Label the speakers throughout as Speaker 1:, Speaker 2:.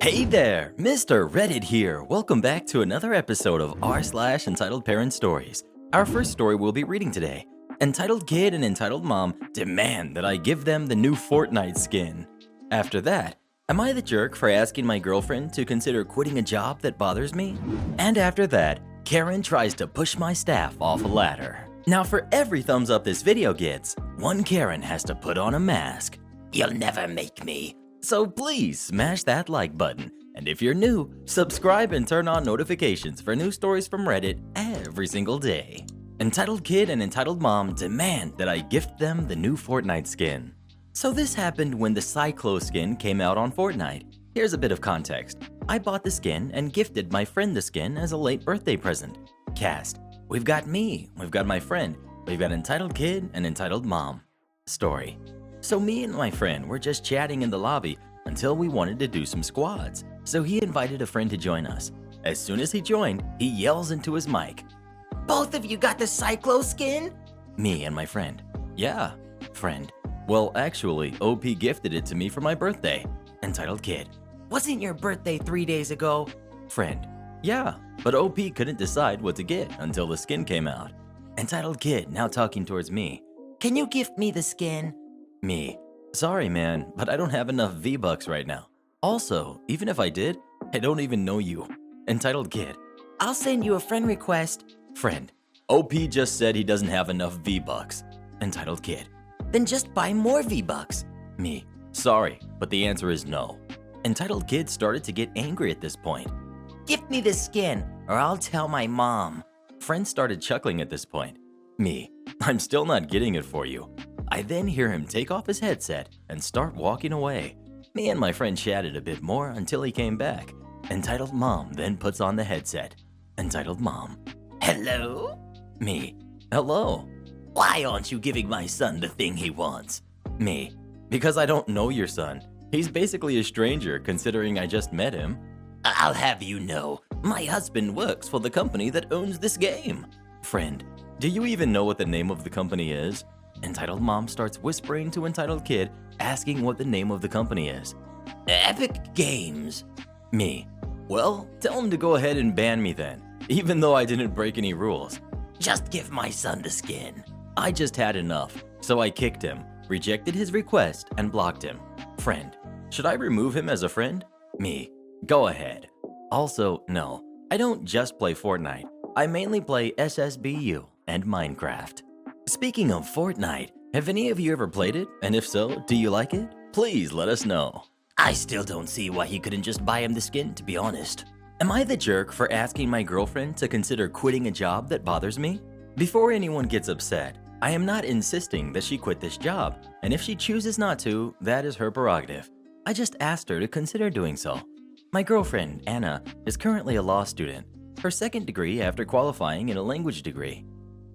Speaker 1: Hey there, Mr. Reddit here. Welcome back to another episode of r/Entitled Parent Stories. Our first story we'll be reading today. Entitled kid and entitled mom demand that I give them the new Fortnite skin. After that, am I the jerk for asking my girlfriend to consider quitting a job that bothers me? And after that, Karen tries to push my staff off a ladder. Now for every thumbs up this video gets, one Karen has to put on a mask. You'll never make me. So please smash that like button, and if you're new, subscribe and turn on notifications for new stories from Reddit every single day. Entitled kid and entitled mom demand that I gift them the new Fortnite skin. So this happened when the Cyclo skin came out on Fortnite. Here's a bit of context. I bought the skin and gifted my friend the skin as a late birthday present. Cast. We've got me, we've got my friend, we've got entitled kid and entitled mom. Story. So me and my friend were just chatting in the lobby until we wanted to do some squads. So he invited a friend to join us. As soon as he joined, he yells into his mic, "Both of you got the Cyclo skin?" Me and my friend. Yeah, friend. Well, actually, OP gifted it to me for my birthday. Entitled kid. Wasn't your birthday 3 days ago? Friend. Yeah, but OP couldn't decide what to get until the skin came out. Entitled kid now talking towards me. Can you gift me the skin? Me. Sorry man, but I don't have enough V-Bucks right now. Also, even if I did, I don't even know you. Entitled kid. I'll send you a friend request. Friend. OP just said he doesn't have enough V-Bucks. Entitled kid. Then just buy more V-Bucks. Me. Sorry, but the answer is no. Entitled kid started to get angry at this point. Gift me the skin, or I'll tell my mom. Friend started chuckling at this point. Me. I'm still not getting it for you. I then hear him take off his headset and start walking away. Me and my friend chatted a bit more until he came back. Entitled mom then puts on the headset. Entitled mom. Hello? Me. Hello. Why aren't you giving my son the thing he wants? Me. Because I don't know your son. He's basically a stranger considering I just met him. I'll have you know, my husband works for the company that owns this game. Friend. Do you even know what the name of the company is? Entitled mom starts whispering to entitled kid, asking what the name of the company is. Epic Games. Me. Well, tell him to go ahead and ban me then, even though I didn't break any rules. Just give my son the skin. I just had enough, so I kicked him, rejected his request, and blocked him. Friend. Should I remove him as a friend? Me. Go ahead. Also, no, I don't just play Fortnite. I mainly play SSBU and Minecraft. Speaking of Fortnite, have any of you ever played it? And if so, do you like it? Please let us know. I still don't see why he couldn't just buy him the skin, to be honest. Am I the jerk for asking my girlfriend to consider quitting a job that bothers me? Before anyone gets upset, I am not insisting that she quit this job, and if she chooses not to, that is her prerogative. I just asked her to consider doing so. My girlfriend, Anna, is currently a law student, her second degree after qualifying in a language degree.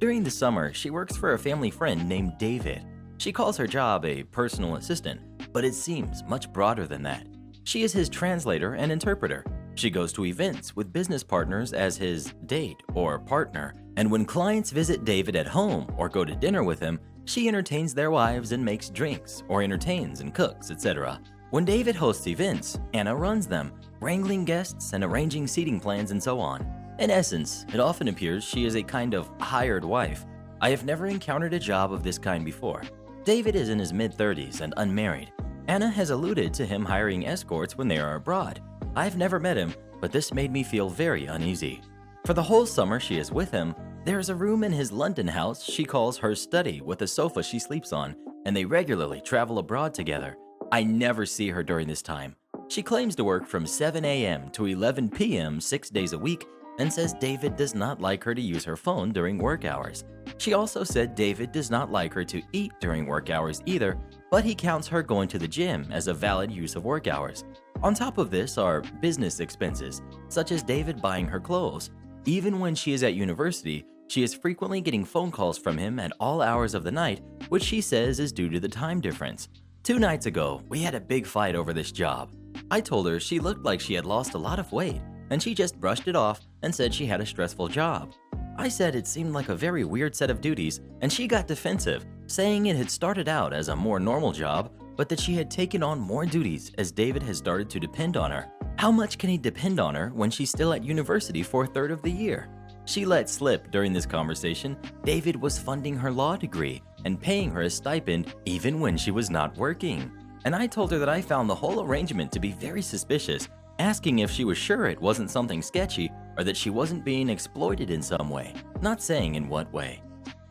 Speaker 1: During the summer, she works for a family friend named David. She calls her job a personal assistant, but it seems much broader than that. She is his translator and interpreter. She goes to events with business partners as his date or partner, and when clients visit David at home or go to dinner with him, she entertains their wives and makes drinks or entertains and cooks, etc. When David hosts events, Anna runs them, wrangling guests and arranging seating plans and so on. In essence, it often appears she is a kind of hired wife. I have never encountered a job of this kind before. David is in his mid-30s and unmarried. Anna has alluded to him hiring escorts when they are abroad. I've never met him, but this made me feel very uneasy. For the whole summer she is with him, there is a room in his London house she calls her study with a sofa she sleeps on, and they regularly travel abroad together. I never see her during this time. She claims to work from 7 a.m. to 11 p.m. 6 days a week, and says David does not like her to use her phone during work hours. She also said David does not like her to eat during work hours either, but he counts her going to the gym as a valid use of work hours. On top of this are business expenses, such as David buying her clothes. Even when she is at university, she is frequently getting phone calls from him at all hours of the night, which she says is due to the time difference. 2 nights ago, we had a big fight over this job. I told her she looked like she had lost a lot of weight, and she just brushed it off and said she had a stressful job. I said it seemed like a very weird set of duties, and she got defensive, saying it had started out as a more normal job, but that she had taken on more duties as David had started to depend on her. How much can he depend on her when she's still at university for a third of the year? She let slip during this conversation David was funding her law degree and paying her a stipend even when she was not working. And I told her that I found the whole arrangement to be very suspicious, asking if she was sure it wasn't something sketchy or that she wasn't being exploited in some way, not saying in what way.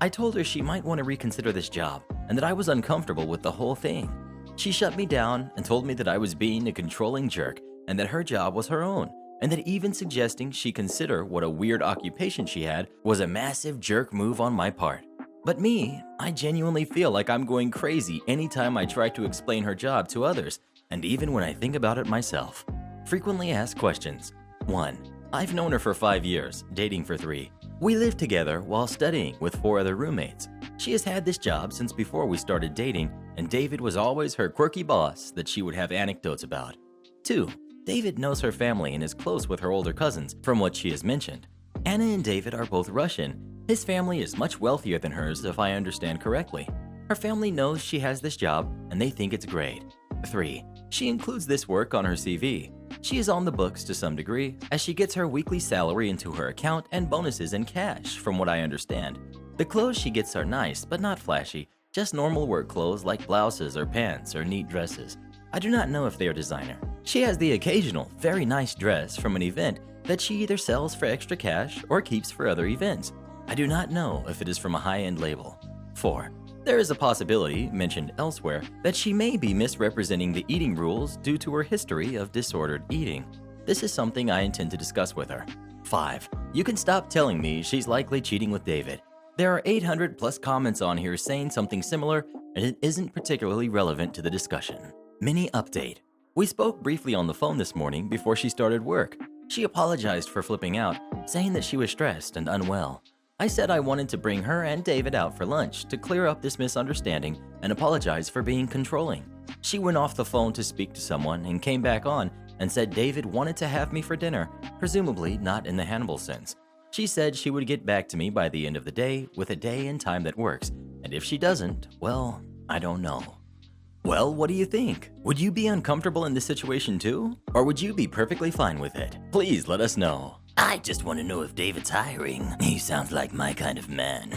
Speaker 1: I told her she might want to reconsider this job and that I was uncomfortable with the whole thing. She shut me down and told me that I was being a controlling jerk and that her job was her own, and that even suggesting she consider what a weird occupation she had was a massive jerk move on my part. But me, I genuinely feel like I'm going crazy anytime I try to explain her job to others, and even when I think about it myself. Frequently asked questions. 1. I've known her for 5 years, dating for 3. We lived together while studying with 4 other roommates. She has had this job since before we started dating, and David was always her quirky boss that she would have anecdotes about. 2. David knows her family and is close with her older cousins, from what she has mentioned. Anna and David are both Russian. His family is much wealthier than hers, if I understand correctly. Her family knows she has this job, and they think it's great. 3. She includes this work on her CV. She is on the books to some degree, as she gets her weekly salary into her account and bonuses in cash, from what I understand. The clothes she gets are nice, but not flashy, just normal work clothes like blouses or pants or neat dresses. I do not know if they are designer. She has the occasional, very nice dress from an event that she either sells for extra cash or keeps for other events. I do not know if it is from a high-end label. 4. There is a possibility, mentioned elsewhere, that she may be misrepresenting the eating rules due to her history of disordered eating. This is something I intend to discuss with her. 5. You can stop telling me she's likely cheating with David. There are 800 plus comments on here saying something similar, and it isn't particularly relevant to the discussion. Mini update. We spoke briefly on the phone this morning before she started work. She apologized for flipping out, saying that she was stressed and unwell. I said I wanted to bring her and David out for lunch to clear up this misunderstanding and apologize for being controlling. She went off the phone to speak to someone and came back on and said David wanted to have me for dinner, presumably not in the Hannibal sense. She said she would get back to me by the end of the day with a day and time that works, and if she doesn't, well, I don't know. Well, what do you think? Would you be uncomfortable in this situation too? Or would you be perfectly fine with it? Please let us know. I just want to know if David's hiring. He sounds like my kind of man.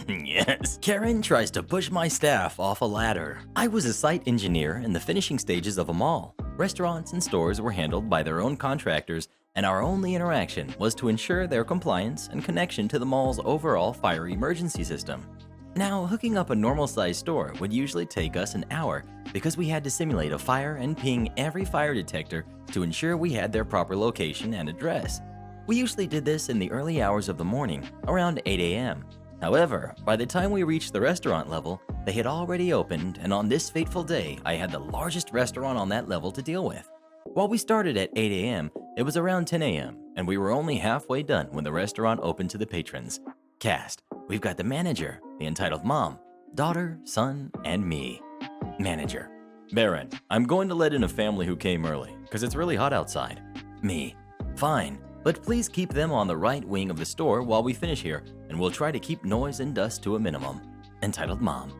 Speaker 1: Yes. Karen tries to push my staff off a ladder. I was a site engineer in the finishing stages of a mall. Restaurants and stores were handled by their own contractors, and our only interaction was to ensure their compliance and connection to the mall's overall fire emergency system. Now, hooking up a normal-sized store would usually take us an hour because we had to simulate a fire and ping every fire detector to ensure we had their proper location and address. We usually did this in the early hours of the morning, around 8 a.m. However, by the time we reached the restaurant level, they had already opened, and on this fateful day, I had the largest restaurant on that level to deal with. While we started at 8 a.m., it was around 10 a.m., and we were only halfway done when the restaurant opened to the patrons. Cast. We've got the manager, the entitled mom, daughter, son, and me. Manager. Baron, I'm going to let in a family who came early, because it's really hot outside. Me. Fine, but please keep them on the right wing of the store while we finish here, and we'll try to keep noise and dust to a minimum. Entitled mom.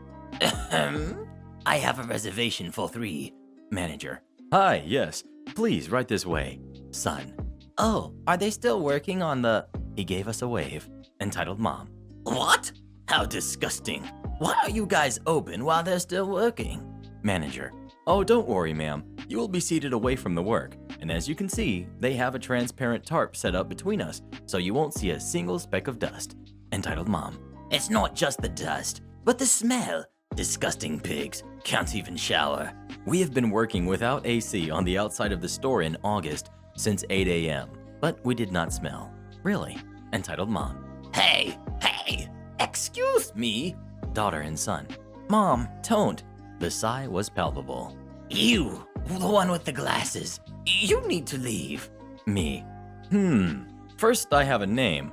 Speaker 1: I have a reservation for 3. Manager. Hi, yes. Please, right this way. Son. Oh, are they still working on the... He gave us a wave. Entitled mom. What? How disgusting. Why are you guys open while they're still working? Manager. Oh, don't worry, ma'am. You will be seated away from the work, and as you can see, they have a transparent tarp set up between us, so you won't see a single speck of dust. Entitled mom. It's not just the dust, but the smell. Disgusting pigs. Can't even shower. We have been working without AC on the outside of the store in August since 8 a.m., but we did not smell. Really? Entitled mom. Hey! Excuse me? Daughter and son. Mom, don't. The sigh was palpable. You, the one with the glasses. You need to leave. Me. First I have a name.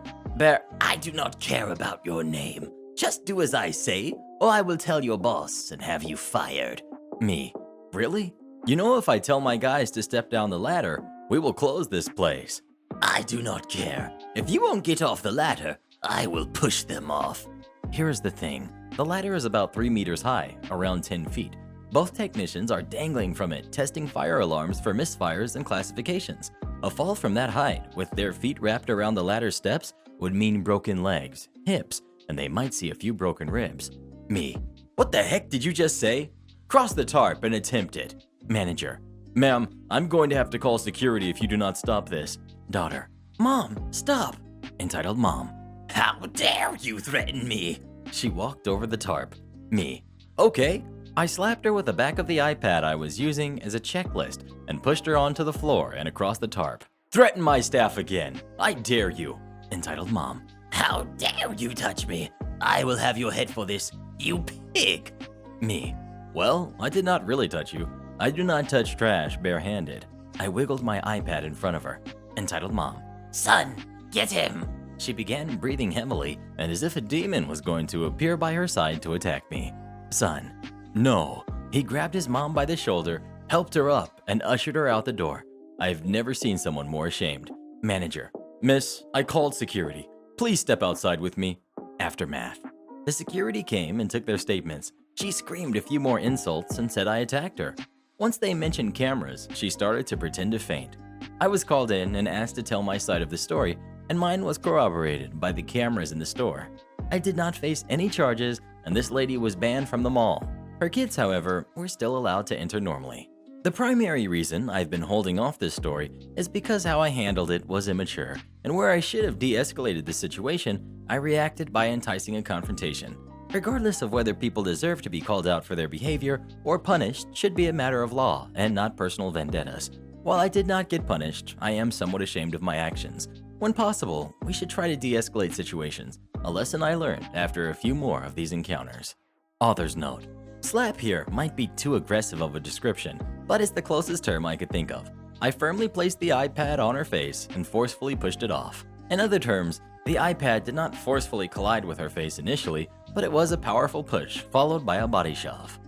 Speaker 1: I do not care about your name. Just do as I say, or I will tell your boss and have you fired. Me. Really? You know, if I tell my guys to step down the ladder, we will close this place. I do not care. If you won't get off the ladder, I will push them off. Here's the thing. The ladder is about 3 meters high, around 10 feet. Both technicians are dangling from it, testing fire alarms for misfires and classifications. A fall from that height, with their feet wrapped around the ladder steps, would mean broken legs, hips, and they might see a few broken ribs. Me. What the heck did you just say? Cross the tarp and attempt it. Manager. Ma'am, I'm going to have to call security if you do not stop this. Daughter. Mom, stop. Entitled mom. How dare you threaten me? She walked over the tarp. Me. Okay. I slapped her with the back of the iPad I was using as a checklist and pushed her onto the floor and across the tarp. Threaten my staff again. I dare you. Entitled mom. How dare you touch me? I will have your head for this, you pig. Me. Well, I did not really touch you. I do not touch trash barehanded. I wiggled my iPad in front of her. Entitled mom. Son, get him. She began breathing heavily and as if a demon was going to appear by her side to attack me. Son. No. He grabbed his mom by the shoulder, helped her up, and ushered her out the door. I've never seen someone more ashamed. Manager. Miss, I called security. Please step outside with me. Aftermath. The security came and took their statements. She screamed a few more insults and said I attacked her. Once they mentioned cameras, she started to pretend to faint. I was called in and asked to tell my side of the story, and mine was corroborated by the cameras in the store. I did not face any charges, and this lady was banned from the mall. Her kids, however, were still allowed to enter normally. The primary reason I've been holding off this story is because how I handled it was immature, and where I should have de-escalated the situation, I reacted by enticing a confrontation. Regardless of whether people deserve to be called out for their behavior or punished should be a matter of law and not personal vendettas. While I did not get punished, I am somewhat ashamed of my actions. When possible, we should try to de-escalate situations, a lesson I learned after a few more of these encounters. Author's note. Slap here might be too aggressive of a description, but it's the closest term I could think of. I firmly placed the iPad on her face and forcefully pushed it off. In other terms, the iPad did not forcefully collide with her face initially, but it was a powerful push followed by a body shove.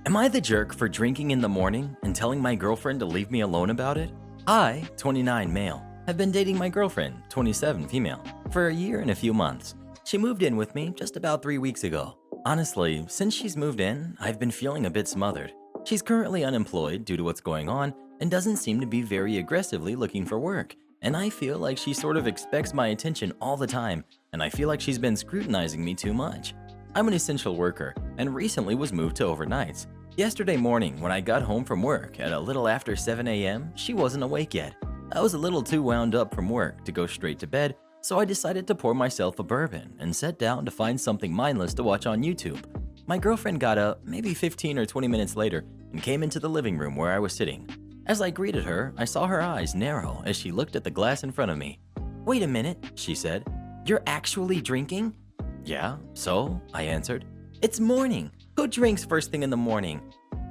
Speaker 1: Am I the jerk for drinking in the morning and telling my girlfriend to leave me alone about it? I, 29 male, have been dating my girlfriend, 27 female, for a year and a few months. She moved in with me just about 3 weeks ago. Honestly, since she's moved in, I've been feeling a bit smothered. She's currently unemployed due to what's going on and doesn't seem to be very aggressively looking for work. And I feel like she sort of expects my attention all the time, and I feel like she's been scrutinizing me too much. I'm an essential worker and recently was moved to overnights. Yesterday morning when I got home from work at a little after 7 a.m., she wasn't awake yet. I was a little too wound up from work to go straight to bed, so I decided to pour myself a bourbon and sat down to find something mindless to watch on YouTube. My girlfriend got up maybe 15 or 20 minutes later and came into the living room where I was sitting. As I greeted her, I saw her eyes narrow as she looked at the glass in front of me. "Wait a minute," she said. "You're actually drinking?" "Yeah, so?" I answered. "It's morning. Who drinks first thing in the morning?"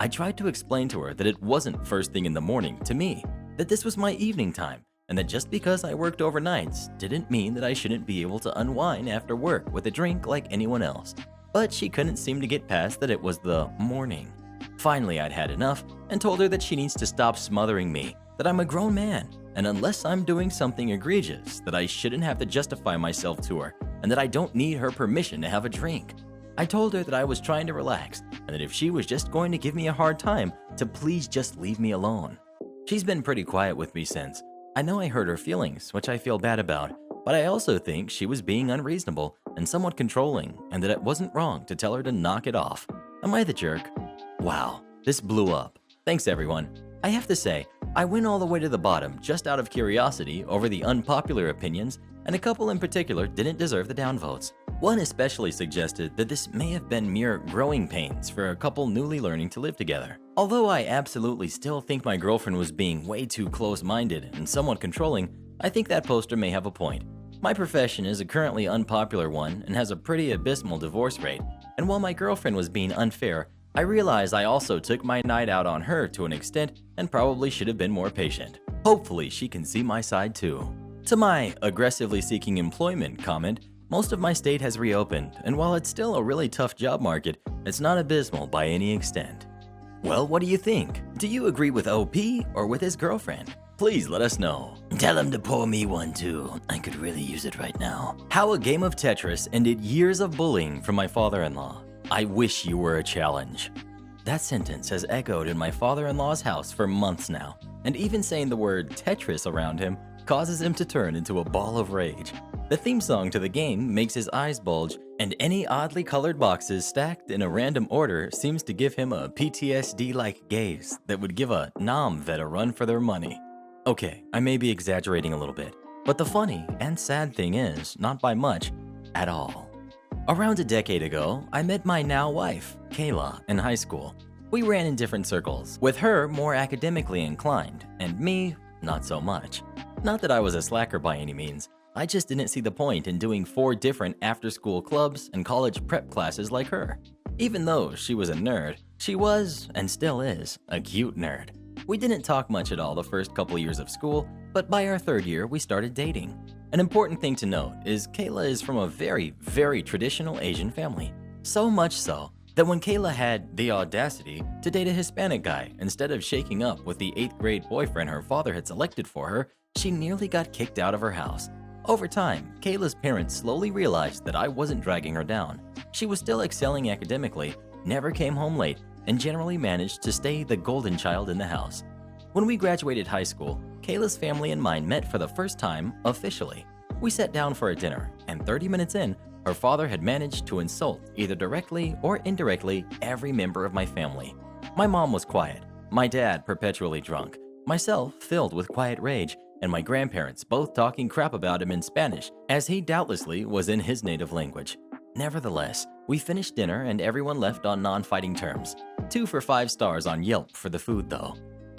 Speaker 1: I tried to explain to her that it wasn't first thing in the morning to me, that this was my evening time, and that just because I worked overnights didn't mean that I shouldn't be able to unwind after work with a drink like anyone else. But she couldn't seem to get past that it was the morning. Finally, I'd had enough and told her that she needs to stop smothering me, that I'm a grown man, and unless I'm doing something egregious, that I shouldn't have to justify myself to her, and that I don't need her permission to have a drink. I told her that I was trying to relax, and that if she was just going to give me a hard time, to please just leave me alone. She's been pretty quiet with me since. I know I hurt her feelings, which I feel bad about, but I also think she was being unreasonable and somewhat controlling, and that it wasn't wrong to tell her to knock it off. Am I the jerk? Wow, this blew up. Thanks everyone. I have to say, I went all the way to the bottom just out of curiosity over the unpopular opinions, and a couple in particular didn't deserve the downvotes. One especially suggested that this may have been mere growing pains for a couple newly learning to live together. Although I absolutely still think my girlfriend was being way too close-minded and somewhat controlling, I think that poster may have a point. My profession is a currently unpopular one and has a pretty abysmal divorce rate, and while my girlfriend was being unfair, I realized I also took my night out on her to an extent and probably should have been more patient. Hopefully she can see my side too. To my aggressively seeking employment comment, most of my state has reopened, and while it's still a really tough job market, it's not abysmal by any extent. Well, what do you think? Do you agree with OP or with his girlfriend? Please let us know. Tell him to pour me one too. I could really use it right now. How a game of Tetris ended years of bullying from my father-in-law. I wish you were a challenge. That sentence has echoed in my father-in-law's house for months now, and even saying the word Tetris around him causes him to turn into a ball of rage. The theme song to the game makes his eyes bulge, and any oddly colored boxes stacked in a random order seems to give him a PTSD-like gaze that would give a nom vet a run for their money. Okay, I may be exaggerating a little bit, but the funny and sad thing is, not by much at all. Around a decade ago, I met my now wife, Kayla, in high school. We ran in different circles, with her more academically inclined, and me, not so much. Not that I was a slacker by any means, I just didn't see the point in doing 4 different after-school clubs and college prep classes like her. Even though she was a nerd, she was, and still is, a cute nerd. We didn't talk much at all the first couple years of school, but by our 3rd year, we started dating. An important thing to note is Kayla is from a very, very traditional Asian family. So much so that when Kayla had the audacity to date a Hispanic guy instead of shaking up with the 8th grade boyfriend her father had selected for her, she nearly got kicked out of her house. Over time, Kayla's parents slowly realized that I wasn't dragging her down. She was still excelling academically, never came home late, and generally managed to stay the golden child in the house. When we graduated high school, Kayla's family and mine met for the first time officially. We sat down for a dinner, and 30 minutes in, her father had managed to insult, either directly or indirectly, every member of my family. My mom was quiet, my dad perpetually drunk, myself filled with quiet rage, and my grandparents both talking crap about him in Spanish, as he doubtlessly was in his native language. Nevertheless, we finished dinner and everyone left on non-fighting terms. 2 for 5 stars on Yelp for the food though.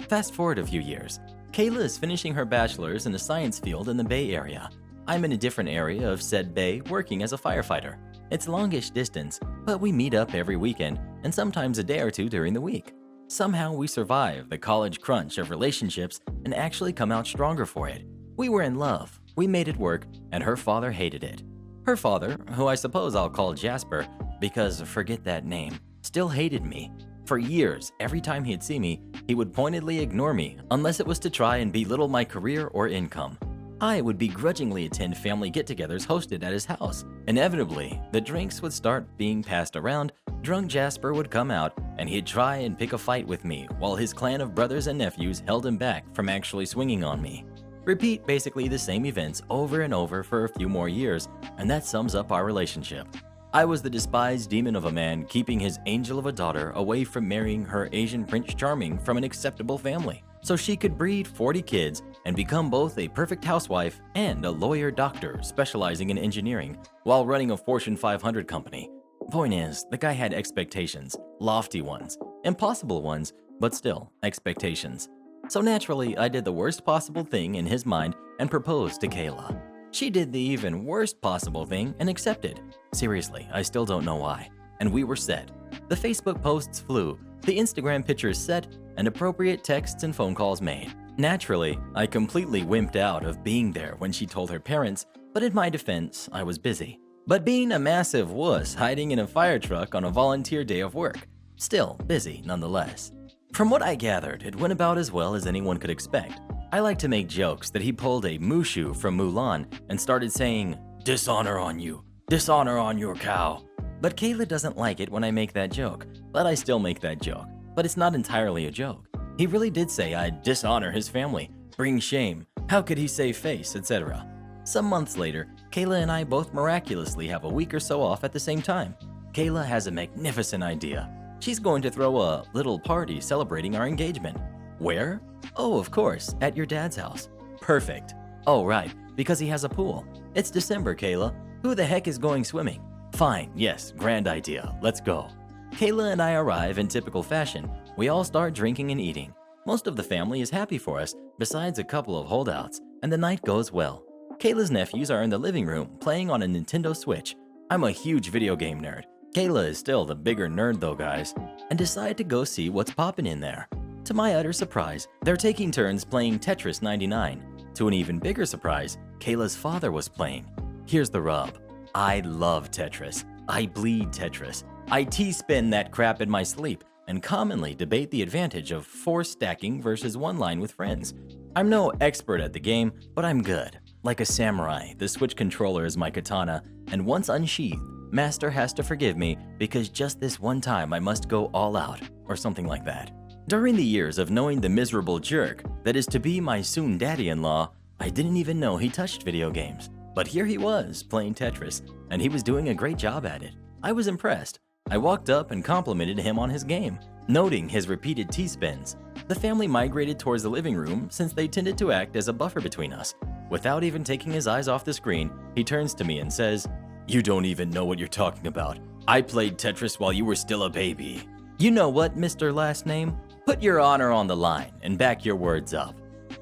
Speaker 1: Fast forward a few years. Kayla is finishing her bachelor's in a science field in the Bay Area. I'm in a different area of said bay working as a firefighter. It's longish distance, but we meet up every weekend and sometimes a day or two during the week. Somehow we survive the college crunch of relationships and actually come out stronger for it. We were in love, we made it work, and her father hated it. Her father, who I suppose I'll call Jasper, because forget that name, still hated me. For years, every time he'd see me, he would pointedly ignore me unless it was to try and belittle my career or income. I would begrudgingly attend family get-togethers hosted at his house. Inevitably, the drinks would start being passed around, drunk Jasper would come out, and he'd try and pick a fight with me while his clan of brothers and nephews held him back from actually swinging on me. Repeat basically the same events over and over for a few more years, and that sums up our relationship. I was the despised demon of a man keeping his angel of a daughter away from marrying her Asian Prince Charming from an acceptable family, so she could breed 40 kids and become both a perfect housewife and a lawyer-doctor specializing in engineering while running a Fortune 500 company. Point is, the guy had expectations, lofty ones, impossible ones, but still expectations. So naturally, I did the worst possible thing in his mind and proposed to Kayla. She did the even worst possible thing and accepted. Seriously, I still don't know why. And we were set. The Facebook posts flew, the Instagram pictures set, and appropriate texts and phone calls made. Naturally, I completely wimped out of being there when she told her parents, but in my defense, I was busy. But being a massive wuss hiding in a fire truck on a volunteer day of work, still busy nonetheless. From what I gathered, it went about as well as anyone could expect. I like to make jokes that he pulled a Mushu from Mulan and started saying, "Dishonor on you, dishonor on your cow." But Kayla doesn't like it when I make that joke, but I still make that joke. But it's not entirely a joke. He really did say I'd dishonor his family, bring shame, how could he save face, etc. Some months later, Kayla and I both miraculously have a week or so off at the same time. Kayla has a magnificent idea. She's going to throw a little party celebrating our engagement. Where? Oh, of course, at your dad's house. Perfect. Oh, right, because he has a pool. It's December, Kayla. Who the heck is going swimming? Fine, yes, grand idea. Let's go. Kayla and I arrive in typical fashion. We all start drinking and eating. Most of the family is happy for us, besides a couple of holdouts, and the night goes well. Kayla's nephews are in the living room playing on a Nintendo Switch. I'm a huge video game nerd. Kayla is still the bigger nerd though, guys, and decide to go see what's poppin' in there. To my utter surprise, they're taking turns playing Tetris 99. To an even bigger surprise, Kayla's father was playing. Here's the rub. I love Tetris. I bleed Tetris. I T-spin that crap in my sleep and commonly debate the advantage of 4 stacking versus 1 line with friends. I'm no expert at the game, but I'm good. Like a samurai, the Switch controller is my katana, and once unsheathed, Master has to forgive me because just this one time I must go all out, or something like that. During the years of knowing the miserable jerk that is to be my soon daddy-in-law, I didn't even know he touched video games. But here he was, playing Tetris, and he was doing a great job at it. I was impressed. I walked up and complimented him on his game, noting his repeated T-spins. The family migrated towards the living room since they tended to act as a buffer between us. Without even taking his eyes off the screen, he turns to me and says, "You don't even know what you're talking about. I played Tetris while you were still a baby." You know what, Mr. Last Name? Put your honor on the line and back your words up.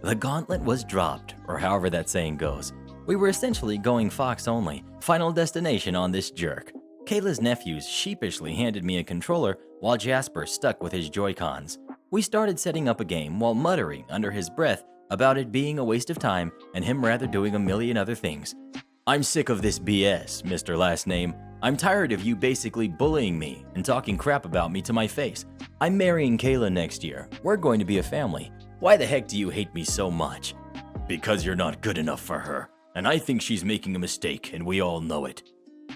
Speaker 1: The gauntlet was dropped, or however that saying goes. We were essentially going Fox only, final destination on this jerk. Kayla's nephews sheepishly handed me a controller while Jasper stuck with his Joy-Cons. We started setting up a game while muttering under his breath about it being a waste of time and him rather doing a million other things. "I'm sick of this BS, Mr. Last Name. I'm tired of you basically bullying me and talking crap about me to my face. I'm marrying Kayla next year. We're going to be a family. Why the heck do you hate me so much?" "Because you're not good enough for her. And I think she's making a mistake, and we all know it."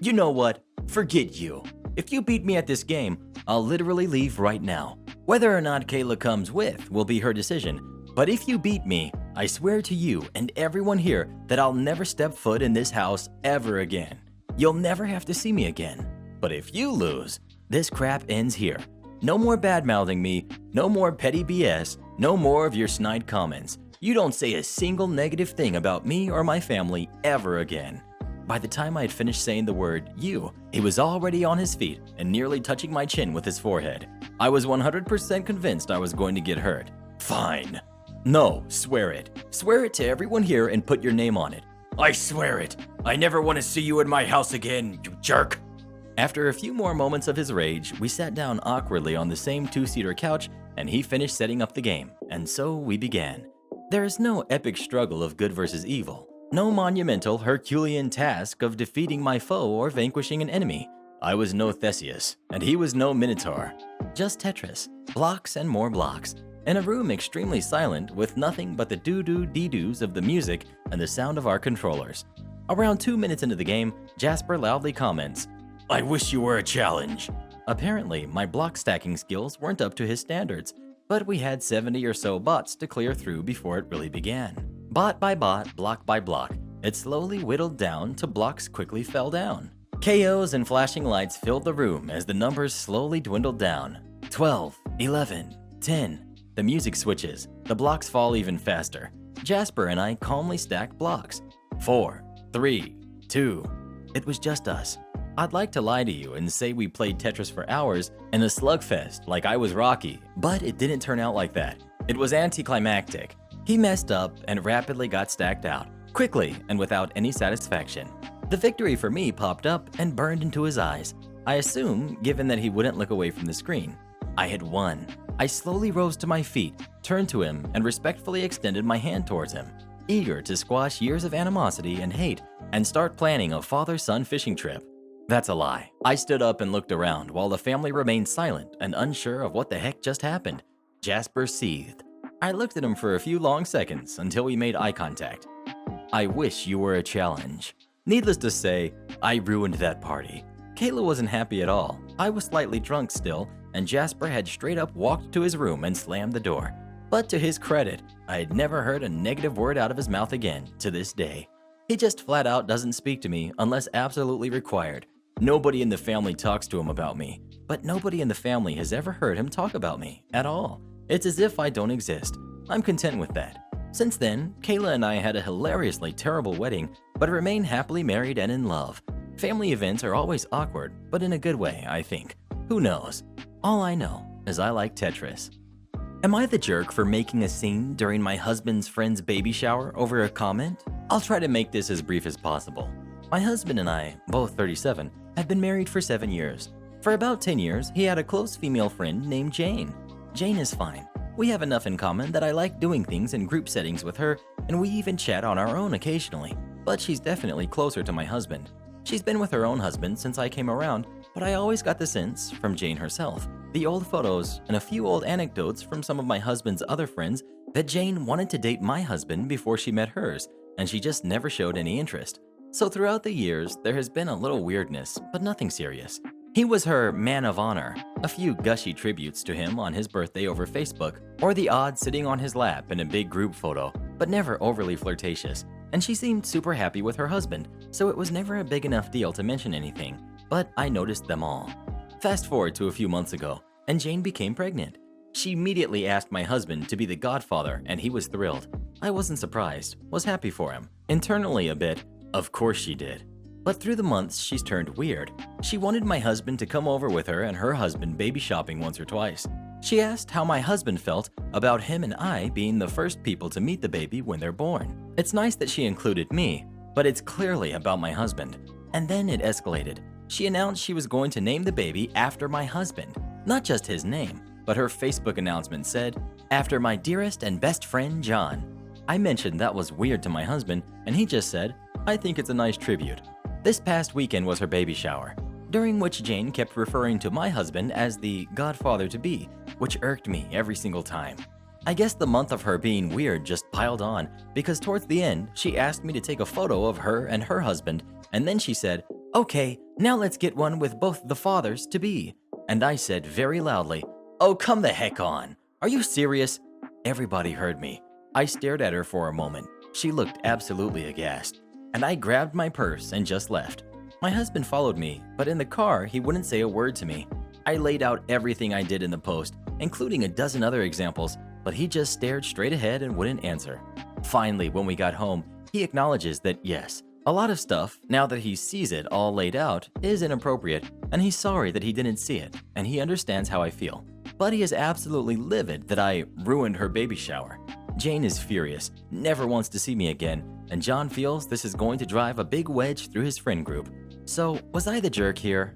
Speaker 1: "You know what? Forget you. If you beat me at this game, I'll literally leave right now. Whether or not Kayla comes with will be her decision. But if you beat me, I swear to you and everyone here that I'll never step foot in this house ever again. You'll never have to see me again. But if you lose, this crap ends here. No more bad-mouthing me, no more petty BS, no more of your snide comments. You don't say a single negative thing about me or my family ever again." By the time I had finished saying the word "you," he was already on his feet and nearly touching my chin with his forehead. I was 100% convinced I was going to get hurt. "Fine." "No, swear it. Swear it to everyone here and put your name on it." "I swear it. I never want to see you in my house again, you jerk." After a few more moments of his rage, we sat down awkwardly on the same two-seater couch and he finished setting up the game, and so we began. There is no epic struggle of good versus evil, no monumental Herculean task of defeating my foe or vanquishing an enemy. I was no Theseus, and he was no Minotaur. Just Tetris, blocks and more blocks, in a room extremely silent with nothing but the doo-doo-dee-doos of the music and the sound of our controllers. Around 2 minutes into the game, Jasper loudly comments, "I wish you were a challenge." Apparently, my block stacking skills weren't up to his standards, but we had 70 or so bots to clear through before it really began. Bot by bot, block by block, it slowly whittled down till blocks quickly fell down. KOs and flashing lights filled the room as the numbers slowly dwindled down. 12, 11, 10. The music switches, the blocks fall even faster. Jasper and I calmly stacked blocks. 4, 3, 2. It was just us. I'd like to lie to you and say we played Tetris for hours in a slugfest like I was Rocky, but it didn't turn out like that. It was anticlimactic. He messed up and rapidly got stacked out, quickly and without any satisfaction. The victory for me popped up and burned into his eyes. I assume, given that he wouldn't look away from the screen. I had won. I slowly rose to my feet, turned to him, and respectfully extended my hand towards him, eager to squash years of animosity and hate and start planning a father-son fishing trip. That's a lie. I stood up and looked around while the family remained silent and unsure of what the heck just happened. Jasper seethed. I looked at him for a few long seconds until we made eye contact. "I wish you were a challenge." Needless to say, I ruined that party. Kayla wasn't happy at all. I was slightly drunk still, and Jasper had straight up walked to his room and slammed the door. But to his credit, I had never heard a negative word out of his mouth again to this day. He just flat out doesn't speak to me unless absolutely required. Nobody in the family talks to him about me, but nobody in the family has ever heard him talk about me at all. It's as if I don't exist. I'm content with that. Since then, Kayla and I had a hilariously terrible wedding, but remain happily married and in love. Family events are always awkward, but in a good way, I think. Who knows? All I know is I like Tetris. Am I the jerk for making a scene during my husband's friend's baby shower over a comment? I'll try to make this as brief as possible. My husband and I, both 37, have been married for 7 years. For about 10 years, he had a close female friend named Jane. Jane is fine. We have enough in common that I like doing things in group settings with her, and we even chat on our own occasionally. But she's definitely closer to my husband. She's been with her own husband since I came around, but I always got the sense, from Jane herself, the old photos, and a few old anecdotes from some of my husband's other friends, that Jane wanted to date my husband before she met hers, and she just never showed any interest. So throughout the years, there has been a little weirdness, but nothing serious. He was her man of honor, a few gushy tributes to him on his birthday over Facebook, or the odd sitting on his lap in a big group photo, but never overly flirtatious. And she seemed super happy with her husband, so it was never a big enough deal to mention anything, but I noticed them all. Fast forward to a few months ago, and Jane became pregnant. She immediately asked my husband to be the godfather, and he was thrilled. I wasn't surprised, was happy for him. Internally a bit, of course she did. But through the months, she's turned weird. She wanted my husband to come over with her and her husband baby shopping once or twice. She asked how my husband felt about him and I being the first people to meet the baby when they're born. It's nice that she included me, but it's clearly about my husband. And then it escalated. She announced she was going to name the baby after my husband. Not just his name, but her Facebook announcement said, "After my dearest and best friend, John." I mentioned that was weird to my husband, and he just said, "I think it's a nice tribute." This past weekend was her baby shower, during which Jane kept referring to my husband as the godfather-to-be, which irked me every single time. I guess the month of her being weird just piled on, because towards the end, she asked me to take a photo of her and her husband, and then she said, "Okay, now let's get one with both the fathers-to-be." And I said very loudly, "Oh, come the heck on. Are you serious?" Everybody heard me. I stared at her for a moment. She looked absolutely aghast, and I grabbed my purse and just left. My husband followed me, but in the car, he wouldn't say a word to me. I laid out everything I did in the post, including a dozen other examples, but he just stared straight ahead and wouldn't answer. Finally, when we got home, he acknowledges that yes, a lot of stuff, now that he sees it all laid out, is inappropriate, and he's sorry that he didn't see it, and he understands how I feel. But he is absolutely livid that I ruined her baby shower. Jane is furious, never wants to see me again, and John feels this is going to drive a big wedge through his friend group. So, was I the jerk here?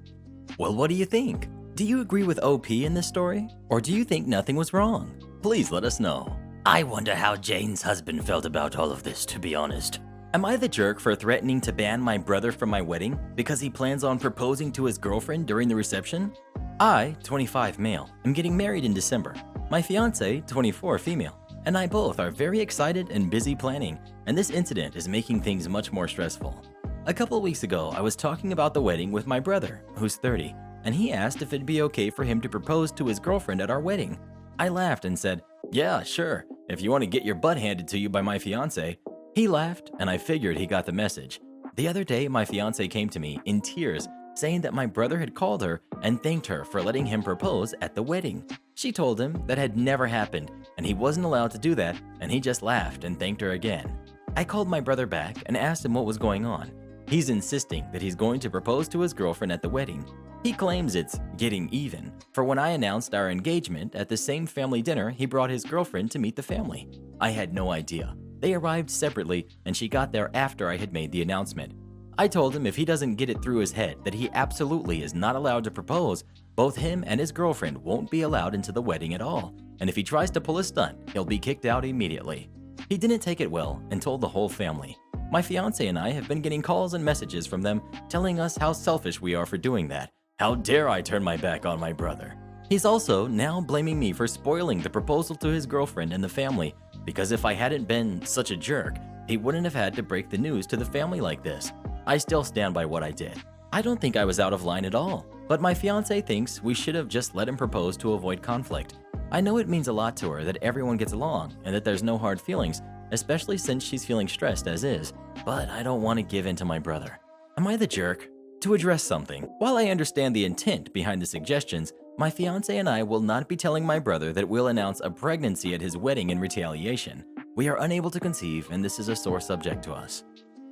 Speaker 1: Well, what do you think? Do you agree with OP in this story? Or do you think nothing was wrong? Please let us know. I wonder how Jane's husband felt about all of this, to be honest. Am I the jerk for threatening to ban my brother from my wedding because he plans on proposing to his girlfriend during the reception? I, 25 male, am getting married in December. My fiance, 24 female, and I both are very excited and busy planning, and this incident is making things much more stressful. A couple weeks ago, I was talking about the wedding with my brother, who's 30, and he asked if it'd be okay for him to propose to his girlfriend at our wedding. I laughed and said, "Yeah, sure, if you want to get your butt handed to you by my fiance." He laughed, and I figured he got the message. The other day, my fiance came to me in tears, saying that my brother had called her and thanked her for letting him propose at the wedding. She told him that had never happened, and he wasn't allowed to do that, and he just laughed and thanked her again. I called my brother back and asked him what was going on. He's insisting that he's going to propose to his girlfriend at the wedding. He claims it's getting even, for when I announced our engagement at the same family dinner, he brought his girlfriend to meet the family. I had no idea. They arrived separately, and she got there after I had made the announcement. I told him if he doesn't get it through his head that he absolutely is not allowed to propose, both him and his girlfriend won't be allowed into the wedding at all, and if he tries to pull a stunt, he'll be kicked out immediately. He didn't take it well and told the whole family. My fiance and I have been getting calls and messages from them telling us how selfish we are for doing that. How dare I turn my back on my brother? He's also now blaming me for spoiling the proposal to his girlfriend and the family, because if I hadn't been such a jerk, he wouldn't have had to break the news to the family like this. I still stand by what I did. I don't think I was out of line at all, but my fiance thinks we should have just let him propose to avoid conflict. I know it means a lot to her that everyone gets along and that there's no hard feelings, especially since she's feeling stressed as is, but I don't want to give in to my brother. Am I the jerk? To address something, while I understand the intent behind the suggestions, my fiance and I will not be telling my brother that we'll announce a pregnancy at his wedding in retaliation. We are unable to conceive, and this is a sore subject to us.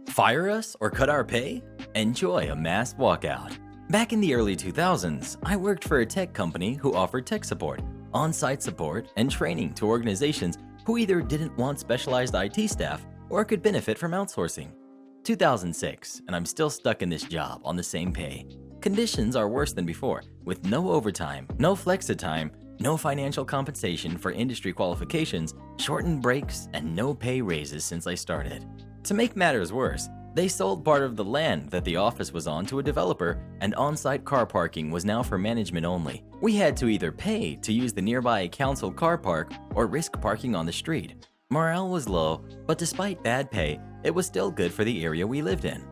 Speaker 1: Fire us or cut our pay? Enjoy a mass walkout. Back in the early 2000s, I worked for a tech company who offered tech support, on-site support, and training to organizations who either didn't want specialized IT staff or could benefit from outsourcing. 2006, and I'm still stuck in this job on the same pay. Conditions are worse than before, with no overtime, no flexi time, no financial compensation for industry qualifications, shortened breaks, and no pay raises since I started. To make matters worse, they sold part of the land that the office was on to a developer, and on-site car parking was now for management only. We had to either pay to use the nearby council car park or risk parking on the street. Morale was low, but despite bad pay, it was still good for the area we lived in.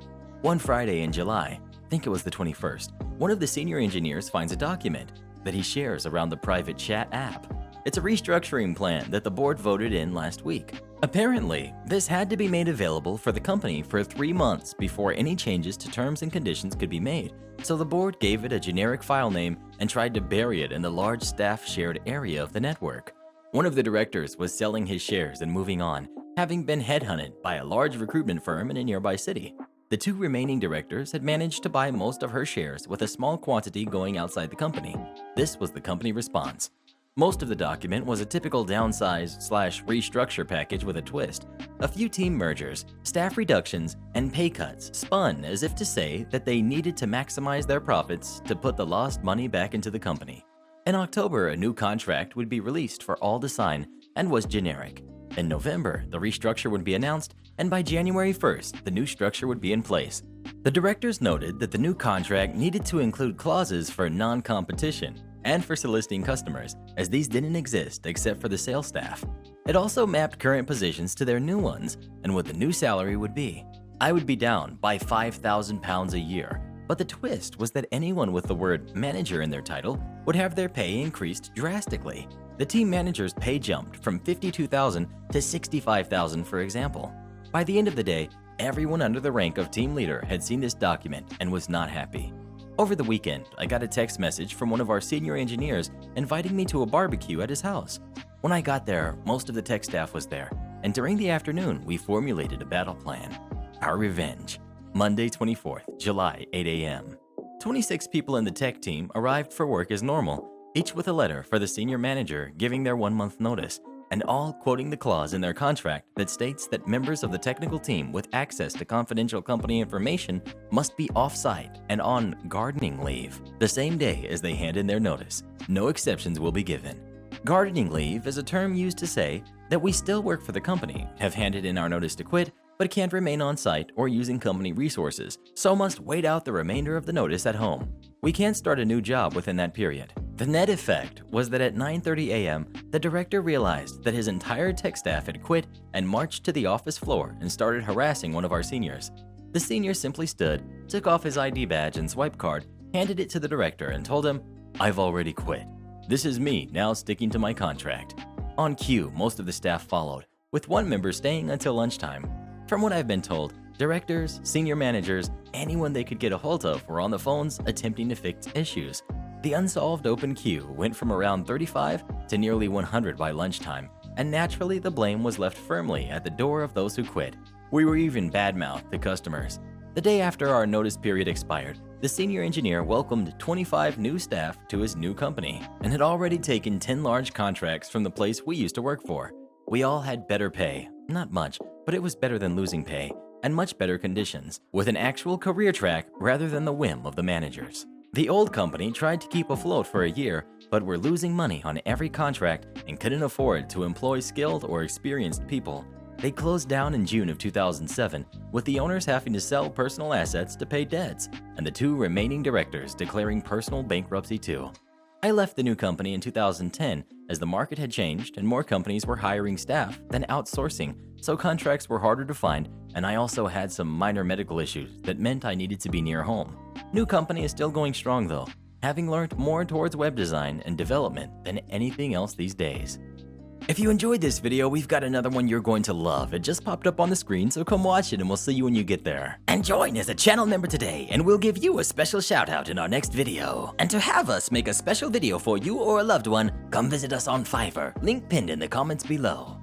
Speaker 1: One Friday in July, I think it was the 21st, one of the senior engineers finds a document that he shares around the private chat app. It's a restructuring plan that the board voted in last week. Apparently, this had to be made available for the company for 3 months before any changes to terms and conditions could be made, so the board gave it a generic file name and tried to bury it in the large staff shared area of the network. One of the directors was selling his shares and moving on, having been headhunted by a large recruitment firm in a nearby city. The 2 remaining directors had managed to buy most of her shares with a small quantity going outside the company. This was the company response. Most of the document was a typical downsize/restructure package with a twist. A few team mergers, staff reductions, and pay cuts spun as if to say that they needed to maximize their profits to put the lost money back into the company. In October, a new contract would be released for all to sign and was generic. In November, the restructure would be announced, and by January 1st, the new structure would be in place. The directors noted that the new contract needed to include clauses for non-competition and for soliciting customers, as these didn't exist except for the sales staff. It also mapped current positions to their new ones and what the new salary would be. I would be down by £5,000 a year, but the twist was that anyone with the word manager in their title would have their pay increased drastically. The team manager's pay jumped from $52,000 to $65,000, for example. By the end of the day, everyone under the rank of team leader had seen this document and was not happy. Over the weekend, I got a text message from one of our senior engineers inviting me to a barbecue at his house. When I got there, most of the tech staff was there, and during the afternoon, we formulated a battle plan. Our revenge. Monday, 24th, July, 8 a.m. 26 people in the tech team arrived for work as normal, each with a letter for the senior manager giving their 1-month notice, and all quoting the clause in their contract that states that members of the technical team with access to confidential company information must be off-site and on gardening leave the same day as they hand in their notice. No exceptions will be given. Gardening leave is a term used to say that we still work for the company, have handed in our notice to quit, but can't remain on site or using company resources, so must wait out the remainder of the notice at home. We can't start a new job within that period. The net effect was that at 9:30 a.m., the director realized that his entire tech staff had quit and marched to the office floor and started harassing one of our seniors. The senior simply stood, took off his ID badge and swipe card, handed it to the director and told him, "I've already quit. This is me now sticking to my contract." On cue, most of the staff followed, with one member staying until lunchtime. From what I've been told, directors, senior managers, anyone they could get a hold of were on the phones attempting to fix issues. The unsolved open queue went from around 35 to nearly 100 by lunchtime, and naturally the blame was left firmly at the door of those who quit. We were even badmouthed to customers. The day after our notice period expired, the senior engineer welcomed 25 new staff to his new company and had already taken 10 large contracts from the place we used to work for. We all had better pay, not much, but it was better than losing pay, and much better conditions, with an actual career track rather than the whim of the managers. The old company tried to keep afloat for a year, but were losing money on every contract and couldn't afford to employ skilled or experienced people. They closed down in June of 2007, with the owners having to sell personal assets to pay debts, and the 2 remaining directors declaring personal bankruptcy too. I left the new company in 2010 as the market had changed and more companies were hiring staff than outsourcing, so contracts were harder to find, and I also had some minor medical issues that meant I needed to be near home. New company is still going strong though, having learned more towards web design and development than anything else these days. If you enjoyed this video, we've got another one you're going to love. It just popped up on the screen, so come watch it and we'll see you when you get there. And join as a channel member today, and we'll give you a special shout out in our next video. And to have us make a special video for you or a loved one, come visit us on Fiverr, link pinned in the comments below.